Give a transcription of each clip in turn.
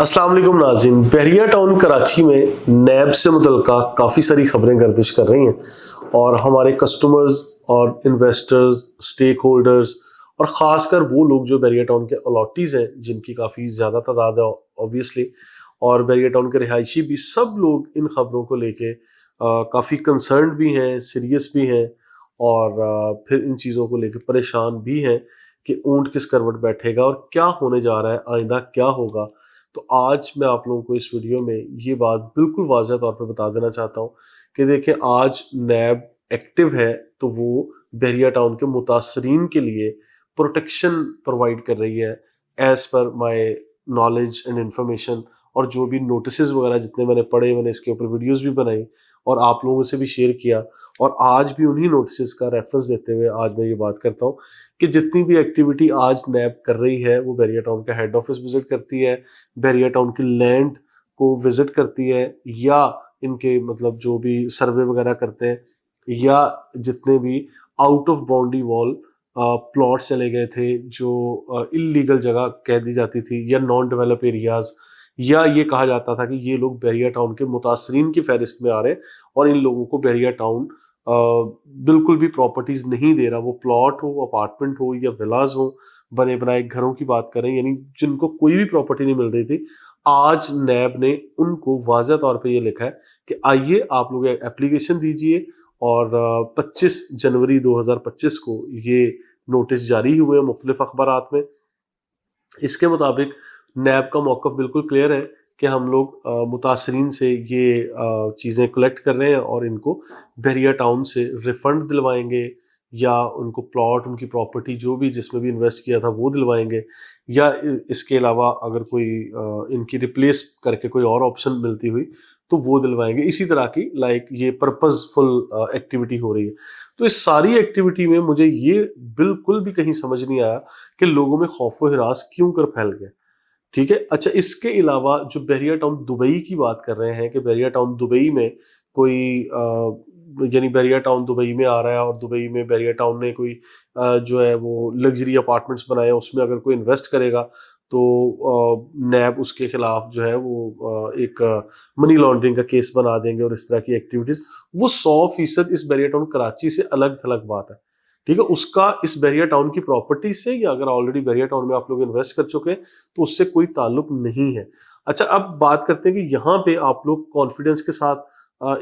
अस्सलाम वालेकुम नाज़रीन, बहरिया टाउन कराची में नैब से मुतल्लिका काफ़ी सारी खबरें गर्दिश कर रही हैं और हमारे कस्टमर्स और इन्वेस्टर्स, स्टेक होल्डर्स और ख़ासकर वो लोग जो बहरिया टाउन के अलॉटीज़ हैं, जिनकी काफ़ी ज़्यादा तादाद है ऑब्वियसली, और बहरिया टाउन के रिहायशी भी, सब लोग इन खबरों को लेके काफ़ी कंसर्न भी हैं, सीरियस भी हैं और फिर इन चीज़ों को लेके परेशान भी हैं कि ऊँट किस करवट बैठेगा और क्या होने जा रहा है, आइंदा क्या होगा। तो आज मैं आप लोगों को इस वीडियो में ये बात बिल्कुल वाज़ह तौर पर बता देना चाहता हूँ कि देखें, आज नैब एक्टिव है तो वो बहरिया टाउन के मुतासरीन के लिए प्रोटेक्शन प्रोवाइड कर रही है as per my knowledge and information. और जो भी नोटिसेस वगैरह जितने मैंने पढ़े, मैंने इसके ऊपर वीडियोस भी बनाई और आप लोगों से भी शेयर किया, और आज भी उन्हीं नोटिसेस का रेफरेंस देते हुए आज मैं ये बात करता हूँ कि जितनी भी एक्टिविटी आज नैब कर रही है वो बहरिया टाउन का हेड ऑफिस विजिट करती है, बहरिया टाउन की लैंड को विजिट करती है, या इनके मतलब जो भी सर्वे वगैरह करते हैं, या जितने भी out of boundary wall plots चले गए थे जो इलीगल जगह कह दी जाती थी, या नॉन डेवलप एरियाज, या ये कहा जाता था कि ये लोग बहरिया टाउन के मुतासरीन की फहरिस्त में आ रहे हैं और इन लोगों को बहरिया टाउन बिल्कुल भी प्रॉपर्टीज नहीं दे रहा, वो प्लॉट हो, अपार्टमेंट हो या विलाज हो, बने बनाए घरों की बात करें, यानी जिनको कोई भी प्रॉपर्टी नहीं मिल रही थी। आज नैब ने उनको वाज़ह तौर पे ये लिखा है कि आइए आप लोग एप्लीकेशन दीजिए, और 25 जनवरी 2025 को ये नोटिस जारी हुए हैं मुख्तलिफ अखबारात में। इसके मुताबिक नैब का मौक़िफ़ बिल्कुल क्लियर है कि हम लोग मुतासरीन से ये चीज़ें कलेक्ट कर रहे हैं और इनको बहरिया टाउन से रिफ़ंड दिलवाएंगे, या उनको प्लॉट, उनकी प्रॉपर्टी जो भी जिसमें भी इन्वेस्ट किया था वो दिलवाएंगे, या इसके अलावा अगर कोई इनकी रिप्लेस करके कोई और ऑप्शन मिलती हुई तो वो दिलवाएंगे। इसी तरह की ये पर्पसफुल एक्टिविटी हो रही है। तो इस सारी एक्टिविटी में मुझे ये बिल्कुल भी कहीं समझ नहीं आया कि लोगों में खौफ व हिरास क्यों कर फैल गया। ठीक है, अच्छा, इसके अलावा जो बहरिया टाउन दुबई की बात कर रहे हैं कि बहरिया टाउन दुबई में कोई यानी बहरिया टाउन दुबई में आ रहा है और दुबई में बहरिया टाउन ने कोई जो है वो लग्जरी अपार्टमेंट्स बनाए हैं, उसमें अगर कोई इन्वेस्ट करेगा तो नैब उसके खिलाफ जो है वो एक मनी लॉन्ड्रिंग का केस बना देंगे और इस तरह की एक्टिविटीज़, वो 100% इस बहरिया टाउन कराची से अलग थलग बात है। ठीक है, उसका इस बहरिया टाउन की प्रॉपर्टी से, या अगर ऑलरेडी बहरिया टाउन में आप लोग इन्वेस्ट कर चुके हैं तो उससे कोई ताल्लुक नहीं है। अच्छा, अब बात करते हैं कि यहाँ पे आप लोग कॉन्फिडेंस के साथ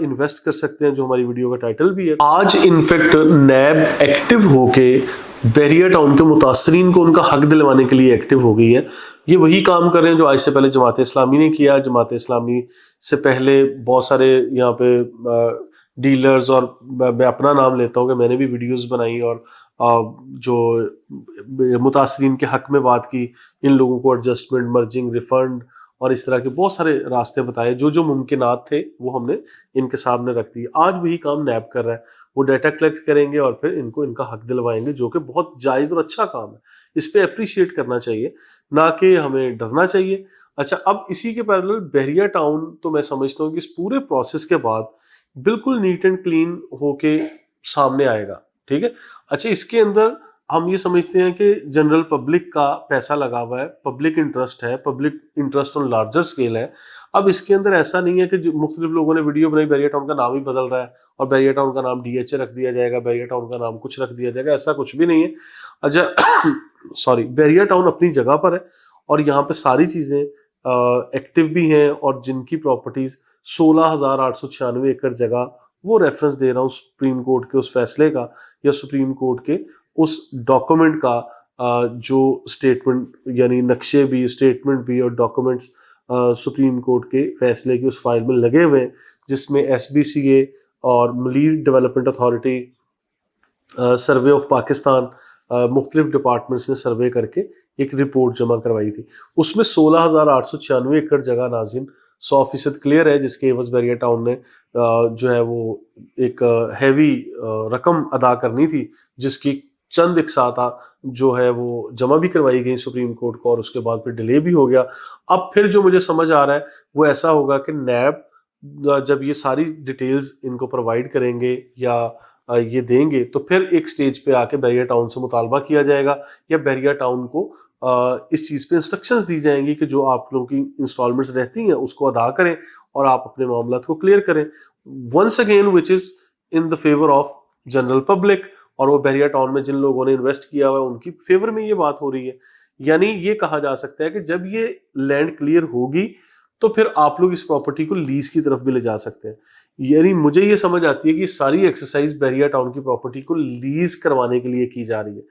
इन्वेस्ट कर सकते हैं, जो हमारी वीडियो का टाइटल भी है। आज इनफैक्ट नैब एक्टिव होके बहरिया टाउन के मुतासरीन को उनका हक दिलवाने के लिए एक्टिव हो गई है। ये वही काम कर रहे हैं जो आज से पहले जमात इस्लामी ने किया। जमात इस्लामी से पहले बहुत सारे यहाँ पे डीलर्स, और मैं अपना नाम लेता हूँ कि मैंने भी वीडियोस बनाई और जो मुतासरीन के हक में बात की, इन लोगों को एडजस्टमेंट, मर्जिंग, रिफंड और इस तरह के बहुत सारे रास्ते बताए, जो जो मुमकिनात थे वो हमने इनके सामने रख दिए। आज वही काम नैब कर रहा है, वो डाटा कलेक्ट करेंगे और फिर इनको इनका हक दिलवाएंगे, जो कि बहुत जायज़ और अच्छा काम है। इस पे अप्रिशिएट करना चाहिए, ना कि हमें डरना चाहिए। अच्छा, अब इसी के पैरेलल बहरिया टाउन, तो मैं समझता हूँ कि इस पूरे प्रोसेस के बाद बिल्कुल नीट एंड क्लीन होके सामने आएगा। ठीक है, अच्छा, इसके अंदर हम ये समझते हैं कि जनरल पब्लिक का पैसा लगा हुआ है, पब्लिक इंटरेस्ट है, public interest on larger scale है। अब इसके अंदर ऐसा नहीं है कि जो मुख्तलिफ लोगों ने वीडियो बनाई, बहरिया टाउन का नाम ही बदल रहा है और बहरिया टाउन का नाम DHA रख दिया जाएगा, बहरिया टाउन का नाम कुछ रख दिया जाएगा, ऐसा कुछ भी नहीं है। अच्छा सॉरी, बहरिया टाउन अपनी जगह पर है और यहाँ पे सारी चीज़ें एक्टिव भी हैं, और जिनकी प्रॉपर्टीज़ 16,896 एकड़ जगह, वो रेफरेंस दे रहा हूँ सुप्रीम कोर्ट के उस फैसले का, या सुप्रीम कोर्ट के उस डॉक्यूमेंट का जो स्टेटमेंट, यानी नक्शे भी, स्टेटमेंट भी और डॉक्यूमेंट्स सुप्रीम कोर्ट के फैसले की उस फाइल में लगे हुए हैं, जिसमें SBCA और Malir development authority, survey of Pakistan, मुख्तलिफ डिपार्टमेंट्स ने सर्वे करके एक रिपोर्ट जमा करवाई थी। उसमें 16,896 एकड़ जगह नाज़रीन 100% क्लियर है, जिसके एवज बहरिया टाउन ने जो है वो एक हैवी रकम अदा करनी थी, जिसकी चंद एक साथ जो है वो जमा भी करवाई गई सुप्रीम कोर्ट को, और उसके बाद फिर डिले भी हो गया। अब फिर जो मुझे समझ आ रहा है वो ऐसा होगा कि नैब जब ये सारी डिटेल्स इनको प्रोवाइड करेंगे या ये देंगे, तो फिर एक स्टेज पे आके बहरिया टाउन से मुतालबा किया जाएगा, या बहरिया टाउन को اس چیز پہ انسٹرکشنز دی جائیں گی کہ جو آپ لوگوں کی انسٹالمنٹس رہتی ہیں اس کو ادا کریں اور آپ اپنے معاملات کو کلیئر کریں. Once again which is in the favour of general public, اور وہ بحریہ ٹاؤن میں جن لوگوں نے انویسٹ کیا ہوا ہے ان کی فیور میں یہ بات ہو رہی ہے. یعنی یہ کہا جا سکتا ہے کہ جب یہ لینڈ کلیئر ہوگی تو پھر آپ لوگ اس پراپرٹی کو لیز کی طرف بھی لے جا سکتے ہیں. یعنی مجھے یہ سمجھ آتی ہے کہ ساری ایکسرسائز بحریہ ٹاؤن کی پراپرٹی کو لیز کروانے کے لیے کی جا رہی ہے,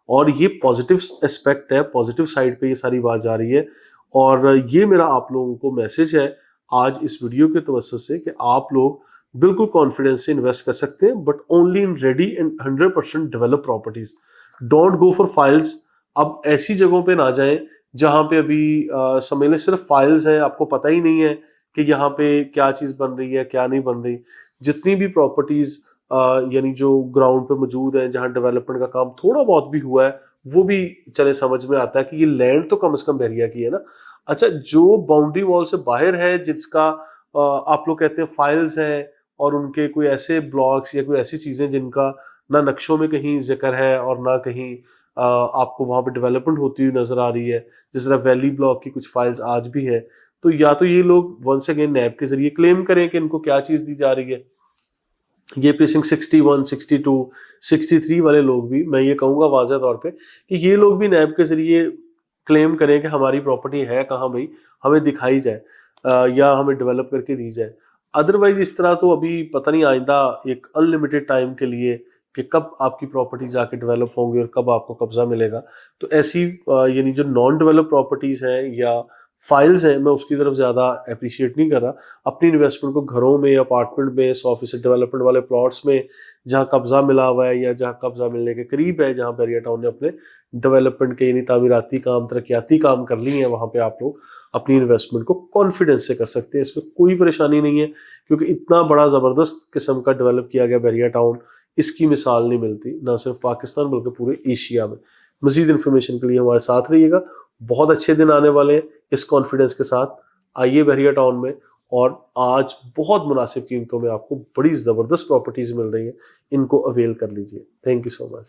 اور یہ پازیٹیو اسپیکٹ ہے, پازیٹیو سائڈ پہ یہ ساری بات جا رہی ہے. اور یہ میرا آپ لوگوں کو میسج ہے آج اس ویڈیو کے توسط سے کہ آپ لوگ بالکل کانفیڈنس سے انویسٹ کر سکتے ہیں, but only in ready and 100% develop properties. Don't go for files. اب ایسی جگہوں پہ نہ جائیں جہاں پہ ابھی سمجھ لیں صرف فائلز ہیں, آپ کو پتہ ہی نہیں ہے کہ یہاں پہ کیا چیز بن رہی ہے کیا نہیں بن رہی. جتنی بھی پراپرٹیز یعنی جو گراؤنڈ پہ موجود ہیں جہاں ڈیولپمنٹ کا کام تھوڑا بہت بھی ہوا ہے وہ بھی چلے سمجھ میں آتا ہے کہ یہ لینڈ تو کم از کم بحریہ کی ہے نا. اچھا, جو باؤنڈری وال سے باہر ہے جس کا آپ لوگ کہتے ہیں فائلز ہیں اور ان کے کوئی ایسے بلاکس یا کوئی ایسی چیزیں جن کا نہ نقشوں میں کہیں ذکر ہے اور نہ کہیں آپ کو وہاں پہ ڈیولپمنٹ ہوتی ہوئی نظر آ رہی ہے, جس طرح ویلی بلاک کی کچھ فائلز آج بھی ہے, تو یا تو یہ لوگ ونس اگین نیب کے ذریعے کلیم کریں کہ ان کو کیا چیز دی جا رہی ہے. یہ پریسنگ 61, 62, 63 والے لوگ بھی, میں یہ کہوں گا واضح طور پہ کہ یہ لوگ بھی نیب کے ذریعے کلیم کریں کہ ہماری پراپرٹی ہے کہاں بھائی, ہمیں دکھائی جائے یا ہمیں ڈیولپ کر کے دی جائے. ادروائز اس طرح تو ابھی پتہ نہیں آئندہ ایک ان لمیٹڈ ٹائم کے لیے کہ کب آپ کی پراپرٹی جا کے ڈیولپ ہوں گی اور کب آپ کو قبضہ ملے گا. تو ایسی یعنی جو نان ڈیولپ پراپرٹیز ہیں یا فائلز ہیں میں اس کی طرف زیادہ اپریشیٹ نہیں کر رہا. اپنی انویسٹمنٹ کو گھروں میں, اپارٹمنٹ میں, 100% ڈیولپمنٹ والے پلاٹس میں جہاں قبضہ ملا ہوا ہے یا جہاں قبضہ ملنے کے قریب ہے, جہاں بحریہ ٹاؤن نے اپنے ڈیولپمنٹ کے یعنی تعمیراتی کام, ترقیاتی کام کر لی ہیں, وہاں پہ آپ لوگ اپنی انویسٹمنٹ کو کانفیڈنس سے کر سکتے ہیں. اس میں کوئی پریشانی نہیں ہے کیونکہ اتنا بڑا زبردست قسم کا ڈیولپ کیا گیا بحریہ ٹاؤن, اس کی مثال نہیں ملتی نہ صرف پاکستان بلکہ پورے ایشیا میں. مزید انفارمیشن کے لیے ہمارے ساتھ رہیے گا, بہت اچھے دن آنے والے ہیں. اس کانفیڈنس کے ساتھ آئیے بحریہ ٹاؤن میں, اور آج بہت مناسب قیمتوں میں آپ کو بڑی زبردست پراپرٹیز مل رہی ہیں, ان کو اویل کر لیجیے. Thank you so much.